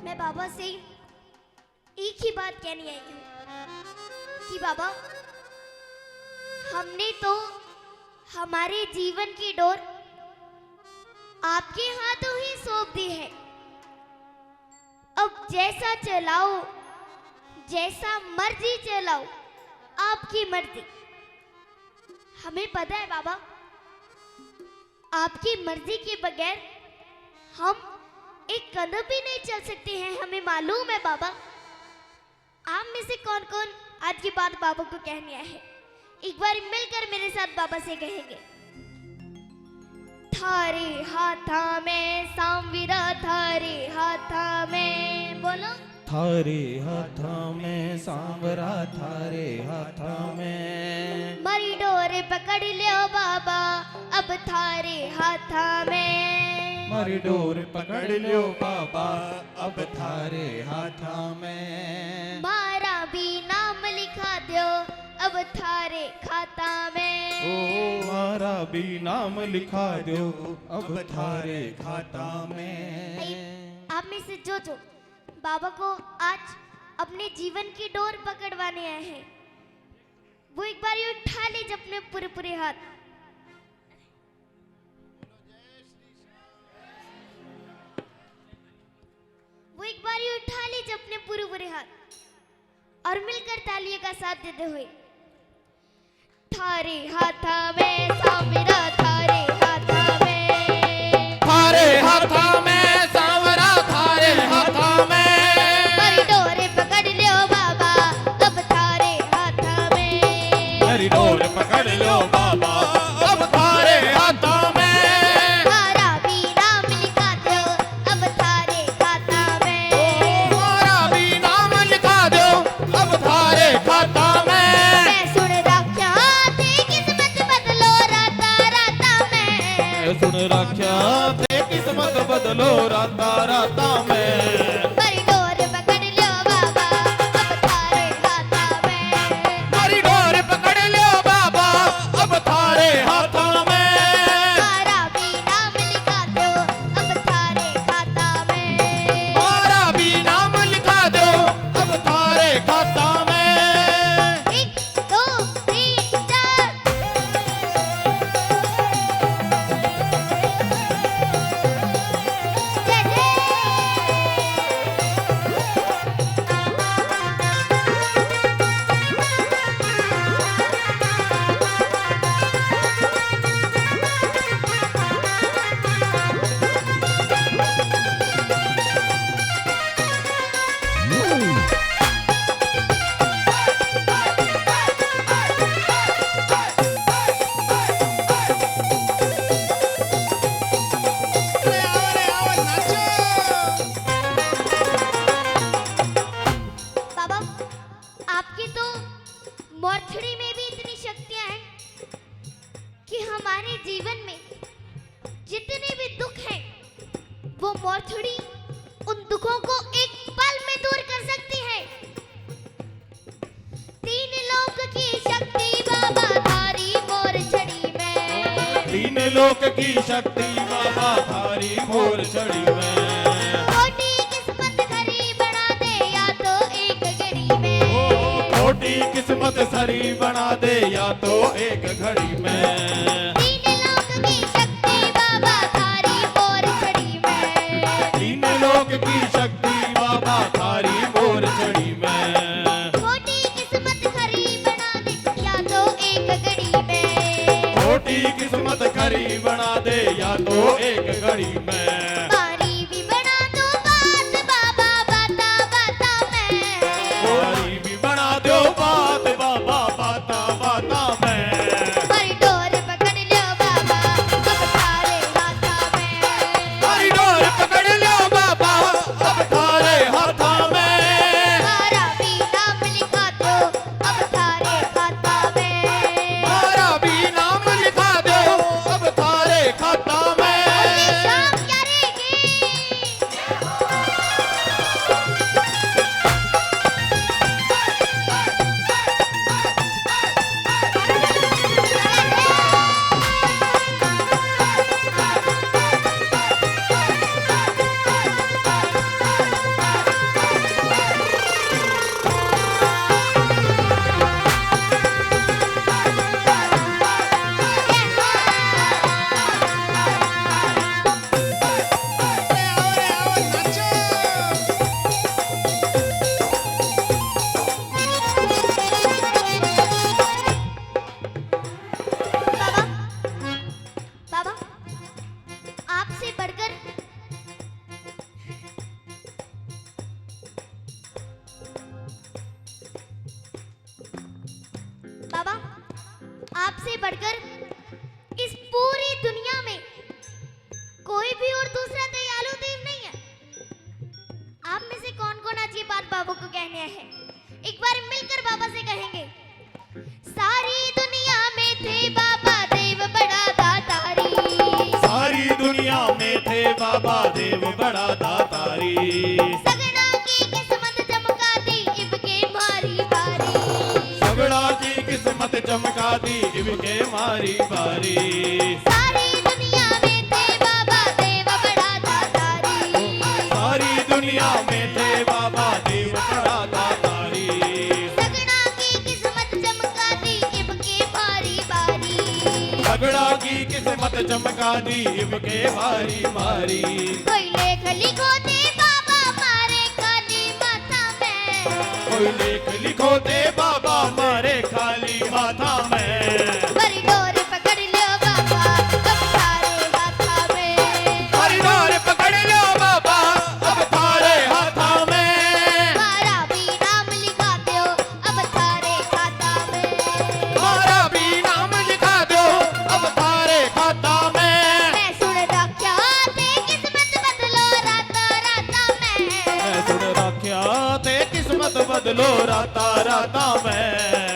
मैं बाबा से एक ही बात कहने आई हूँ कि बाबा, हमने तो हमारे जीवन की डोर आपके हाथों ही सौंप दी है। अब जैसा चलाओ, जैसा मर्जी चलाओ, आपकी मर्जी। हमें पता है बाबा, आपकी मर्जी के बगैर हम एक कदम भी नहीं चल सकते हैं। हमें मालूम है बाबा। आप में से कौन कौन आज की बात बाबा को कहने आए हैं? एक बार मिलकर मेरे साथ बाबा से कहेंगे। थारे हाथा में सांवरा, थारे हाथा में, बोलो। थारे हाथा में सांवरा, थारे हाथा में मरी डोर पकड़ लियो बाबा, अब थारे हाथा में। मरी डोर पकड़ लियो बाबा, अब थारे हाथा में। मारा भी नाम लिखा दो, अब थारे खाता में। ओ मारा भी नाम लिखा दो, अब थारे खाता में। आप में से जो बाबा को आज अपने जीवन की डोर पकड़वाने आए हैं, वो एक बार ये उठा ले अपने पूरे पूरे हाथ। वो एक बार ये उठा ले अपने पूरे पूरे हाथ और मिलकर तालियों का साथ देते हुए। थारे हाथा में सांवरा, थारे हाथा में। थारे हाथा में सांवरा, थारे हाथा में। मरी डोर पकड़ लियो बाबा, अब थारे हाथा में। मरी डोर पकड़ लो बाबा, अब थारे हाथा में। मारा भी नाम लिखा दो, अब थारे खाता में। मारा भी नाम लिखा दो, अब थारे खाता में। मैं सुन रखा थे किस्मत बदलो राता राता में। सुन रखा थे किस्मत बदलो राता राता में। मरी डोर पकड़ लियो बाबा, अब थारे हाथा में। मरी डोर पकड़ लो बाबा, अब थारे हाथा में। मारा भी नाम लिखा दो, अब थारे खाता में। मारा भी नाम लिखा दो, अब थारे खाता में। 1 2 3 4। जय जय। बाबा, आपकी तो मोरछड़ी में भी इतनी शक्तियां हैं कि हमारे जीवन में जितने भी दुख हैं, वो मोरछड़ी उन दुखों को एक पल में दूर कर सकती है। 3 लोक की शक्ति बाबा थारी मोरछड़ी में। तीन लोक की शक्ति बाबा थारी मोरछड़ी में। छोटी किस्मत खरी बना दे या तो एक घड़ी में। छोटी किस्मत सरी बना दे या तो एक घड़ी में। 3 लोक की शक्ति बाबा थारी मोरछड़ी में। तीन लोक की शक्ति बाबा थारी मोरछड़ी में। छोटी किस्मत खरी बना दे या तो एक घड़ी में। छोटी किस्मत खरी बना दे या तो एक घड़ी में। बारी भी बना दो बात बाबा, बाता बाता में। बारी भी बना दो बात बाबा, बाता बाता में। मरी डोर पकड़ लियो बाबा, अब थारे हाथा में। हरी डोर पकड़ लो बाबा, अब थारे हाथा में। मारा भी नाम लिखा दो, अब थारे खाता में। मारा भी नाम लिखा दो, अब थारे खाता में। शाम क्या बढ़कर इस पूरी दुनिया में कोई भी और दूसरा दयालु देव नहीं है। आप में से कौन कौन आज ये बात बाबा को कहने आए हैं? एक बार मिलकर बाबा से कहेंगे, सारी दुनिया में थे बाबा देव बड़ा दातारी, सारी दुनिया में थे बाबा देव बड़ा दातारी, सगड़ा की किस्मत चमका दी इबके मारी बारी, सगड़ा की किस्मत चमका दी इबके मारी बारी, सारी दुनिया में थे बाबा देव बड़ा दातारी, सारी दुनिया में थे बाबा देव बड़ा दातारी, सगड़ा की किस्मत चमका दी इबके मारी बारी, सगड़ा की किस्मत चमका दी इबके मारी बारी, कोई लेख लिखो दे बाबा मारे काली माथा में, कोई लेख लिखो दे बाबा मारे खाली माथा में, बड़ी डोर पकड़ लियो बाबा अब थारे हाथा में, हरी डोर पकड़ लो बाबा अब थारे हाथा में, मारा भी नाम लिखा दो अब थारे खाता में, हमारा भी नाम लिखा दो अब थारे खाता में, मैं सुन रख्या ते किस्मत बदलो राता राता में, मैं सुन रख्या ते किस्मत बदलो राता राता में,